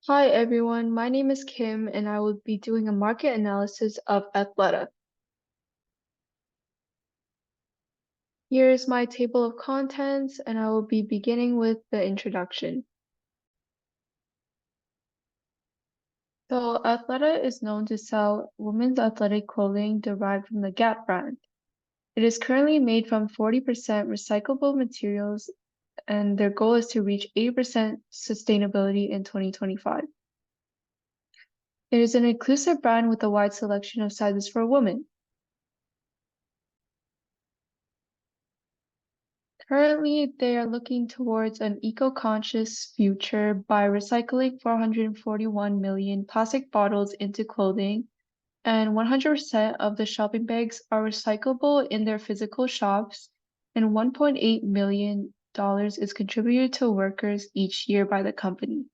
Hi everyone, my name is Kim and I will be doing a market analysis of Athleta. Here's my table of contents and I will be beginning with the introduction. So Athleta is known to sell women's athletic clothing derived from the Gap brand. It is currently made from 40% recyclable materials and their goal is to reach 80% sustainability in 2025. It is an inclusive brand with a wide selection of sizes for women. Currently, they are looking towards an eco-conscious future by recycling 441 million plastic bottles into clothing, and 100% of the shopping bags are recyclable in their physical shops, and $1.8 million is contributed to workers each year by the company.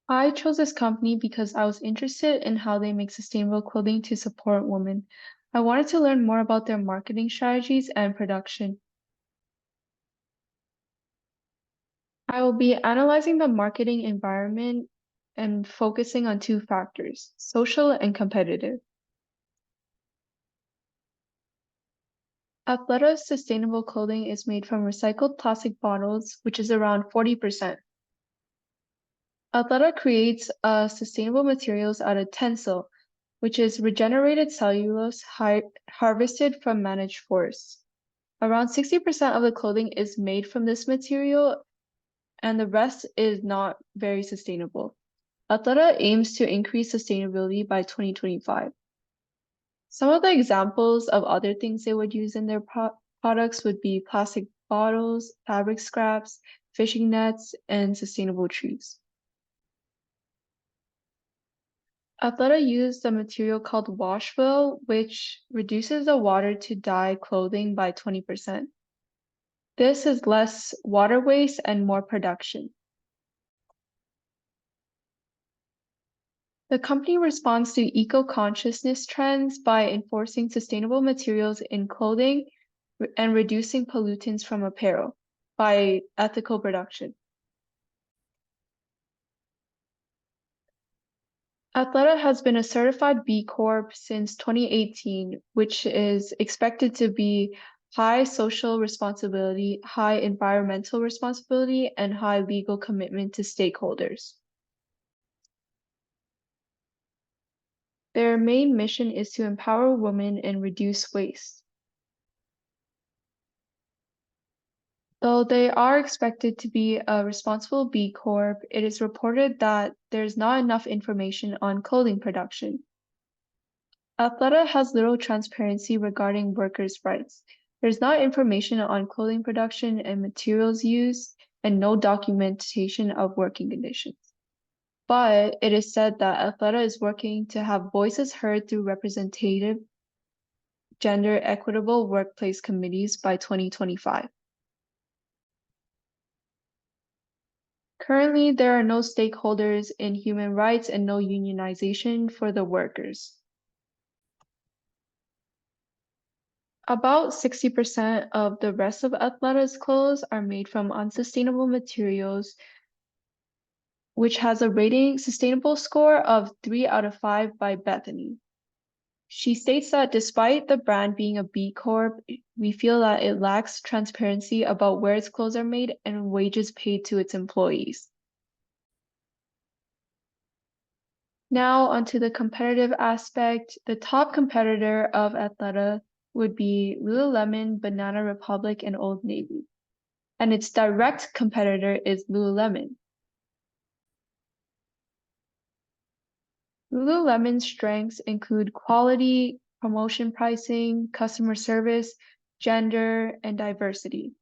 I chose this company because I was interested in how they make sustainable clothing to support women. I wanted to learn more about their marketing strategies and production. I will be analyzing the marketing environment and focusing on two factors, social and competitive. Athleta's sustainable clothing is made from recycled plastic bottles, which is around 40%. Athleta creates sustainable materials out of tencel, which is regenerated cellulose harvested from managed forests. Around 60% of the clothing is made from this material, and the rest is not very sustainable. Athleta aims to increase sustainability by 2025. Some of the examples of other things they would use in their products would be plastic bottles, fabric scraps, fishing nets, and sustainable trees. Athleta used a material called washfill, which reduces the water to dye clothing by 20%. This is less water waste and more production. The company responds to eco-consciousness trends by enforcing sustainable materials in clothing and reducing pollutants from apparel by ethical production. Athleta has been a certified B Corp since 2018, which is expected to be high social responsibility, high environmental responsibility, and high legal commitment to stakeholders. Their main mission is to empower women and reduce waste. Though they are expected to be a responsible B Corp, it is reported that there's not enough information on clothing production. Athleta has little transparency regarding workers' rights. There's not information on clothing production and materials used, and no documentation of working conditions. But it is said that Athleta is working to have voices heard through representative, gender equitable workplace committees by 2025. Currently, there are no stakeholders in human rights and no unionization for the workers. About 60% of the rest of Athleta's clothes are made from unsustainable materials, which has a rating sustainable score of 3 out of 5 by Bethany. She states that despite the brand being a B Corp, we feel that it lacks transparency about where its clothes are made and wages paid to its employees. Now onto the competitive aspect. The top competitor of Athleta would be Lululemon, Banana Republic, and Old Navy. And its direct competitor is Lululemon. Lululemon's strengths include quality, promotion pricing, customer service, gender, and diversity.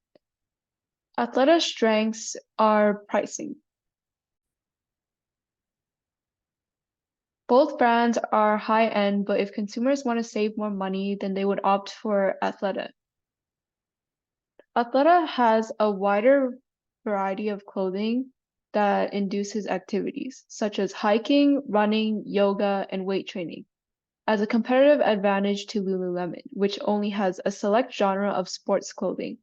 Athleta's strengths are pricing. Both brands are high-end, but if consumers want to save more money, then they would opt for Athleta. Athleta has a wider variety of clothing that induces activities, such as hiking, running, yoga, and weight training, as a competitive advantage to Lululemon, which only has a select genre of sports clothing.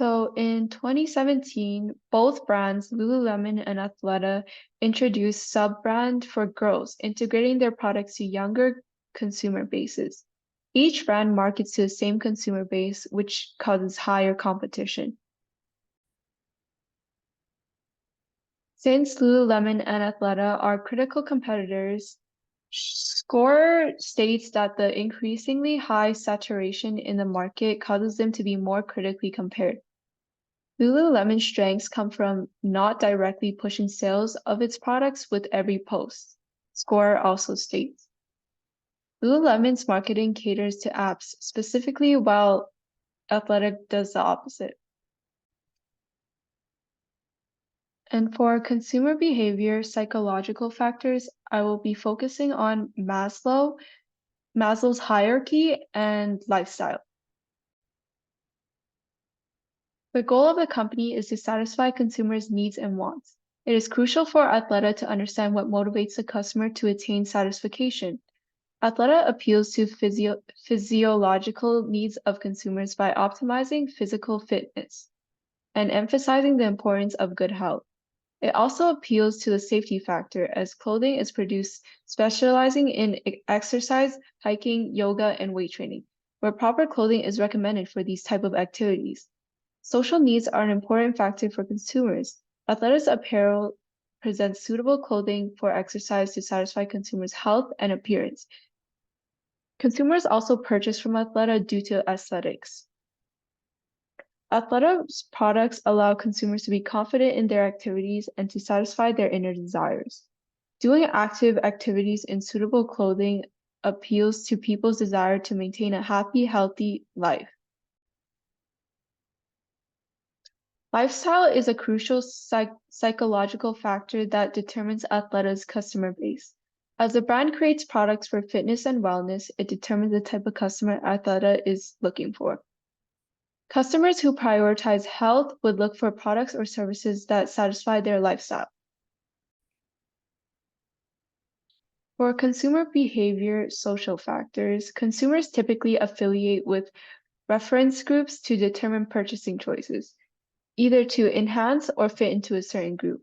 So in 2017, both brands, Lululemon and Athleta, introduced sub-brand for girls, integrating their products to younger consumer bases. Each brand markets to the same consumer base, which causes higher competition. Since Lululemon and Athleta are critical competitors, Score states that the increasingly high saturation in the market causes them to be more critically compared. Lululemon's strengths come from not directly pushing sales of its products with every post, Score also states. Lululemon's marketing caters to apps specifically, while Athletic does the opposite. And for consumer behavior psychological factors, I will be focusing on Maslow's hierarchy, and lifestyle. The goal of the company is to satisfy consumers' needs and wants. It is crucial for Athleta to understand what motivates the customer to attain satisfaction. Athleta appeals to physiological needs of consumers by optimizing physical fitness and emphasizing the importance of good health. It also appeals to the safety factor as clothing is produced specializing in exercise, hiking, yoga, and weight training, where proper clothing is recommended for these type of activities. Social needs are an important factor for consumers. Athleta's apparel presents suitable clothing for exercise to satisfy consumers' health and appearance. Consumers also purchase from Athleta due to aesthetics. Athleta's products allow consumers to be confident in their activities and to satisfy their inner desires. Doing active activities in suitable clothing appeals to people's desire to maintain a happy, healthy life. Lifestyle is a crucial psychological factor that determines Athleta's customer base. As the brand creates products for fitness and wellness, it determines the type of customer Athleta is looking for. Customers who prioritize health would look for products or services that satisfy their lifestyle. For consumer behavior social factors, consumers typically affiliate with reference groups to determine purchasing choices, either to enhance or fit into a certain group.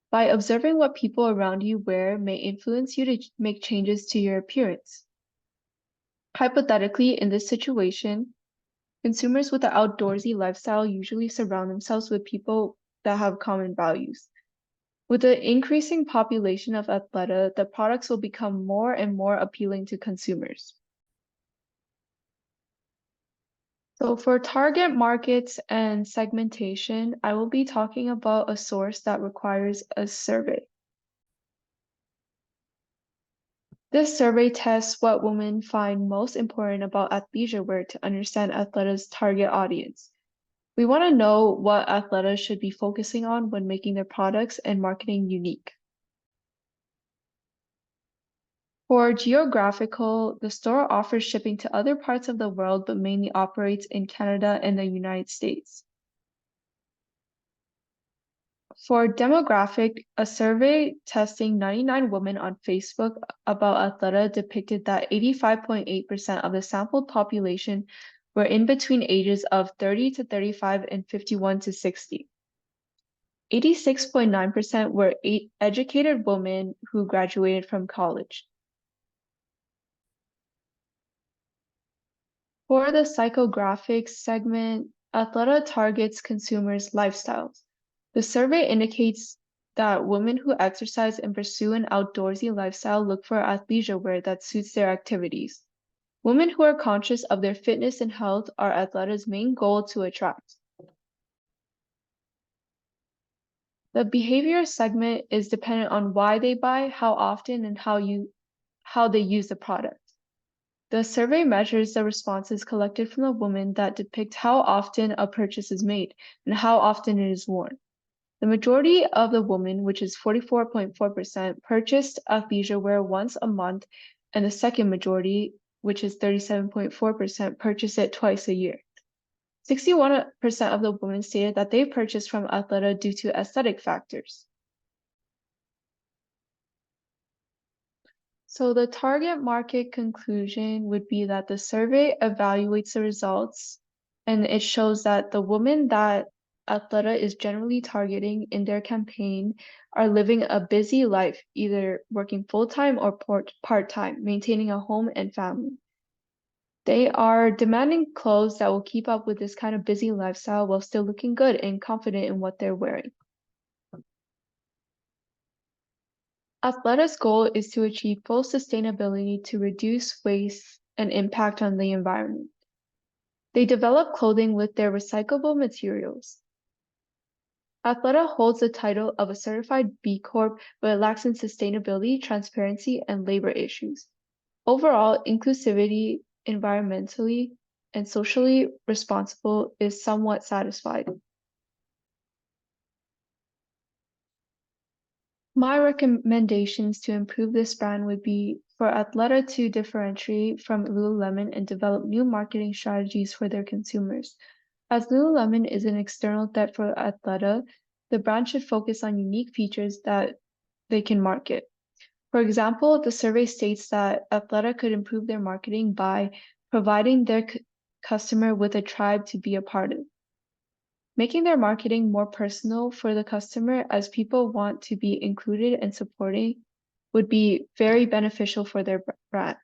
By observing what people around you wear may influence you to make changes to your appearance. Hypothetically, in this situation, consumers with an outdoorsy lifestyle usually surround themselves with people that have common values. With the increasing population of Athleta, the products will become more and more appealing to consumers. So for target markets and segmentation, I will be talking about a source that requires a survey. This survey tests what women find most important about athleisure wear to understand Athleta's target audience. We want to know what Athleta should be focusing on when making their products and marketing unique. For geographical, the store offers shipping to other parts of the world, but mainly operates in Canada and the United States. For demographic, a survey testing 99 women on Facebook about Athleta depicted that 85.8% of the sampled population were in between ages of 30 to 35 and 51 to 60. 86.9% were educated women who graduated from college. For the psychographics segment, Athleta targets consumers' lifestyles. The survey indicates that women who exercise and pursue an outdoorsy lifestyle look for athleisure wear that suits their activities. Women who are conscious of their fitness and health are Athleta's main goal to attract. The behavior segment is dependent on why they buy, how often, and how they use the product. The survey measures the responses collected from the women that depict how often a purchase is made and how often it is worn. The majority of the women, which is 44.4%, purchased athleisure wear once a month, and the second majority, which is 37.4%, purchased it twice a year. 61% of the women stated that they purchased from Athleta due to aesthetic factors. So the target market conclusion would be that the survey evaluates the results and it shows that the women that Athleta is generally targeting in their campaign are living a busy life, either working full-time or part-time, maintaining a home and family. They are demanding clothes that will keep up with this kind of busy lifestyle while still looking good and confident in what they're wearing. Athleta's goal is to achieve full sustainability to reduce waste and impact on the environment. They develop clothing with their recyclable materials. Athleta holds the title of a certified B Corp, but it lacks in sustainability, transparency, and labor issues. Overall, inclusivity, environmentally, and socially responsible is somewhat satisfied. My recommendations to improve this brand would be for Athleta to differentiate from Lululemon and develop new marketing strategies for their consumers. As Lululemon is an external threat for Athleta, the brand should focus on unique features that they can market. For example, the survey states that Athleta could improve their marketing by providing their customer with a tribe to be a part of, making their marketing more personal for the customer as people want to be included and supporting would be very beneficial for their brand.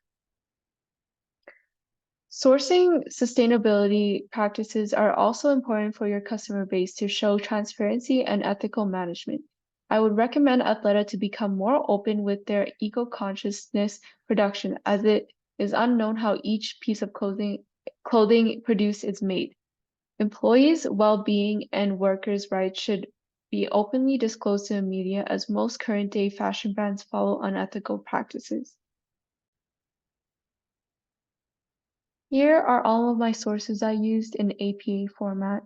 Sourcing sustainability practices are also important for your customer base to show transparency and ethical management. I would recommend Athleta to become more open with their eco-consciousness production, as it is unknown how each piece of clothing produced is made. Employees' well-being and workers' rights should be openly disclosed to the media, as most current-day fashion brands follow unethical practices. Here are all of my sources I used in APA format.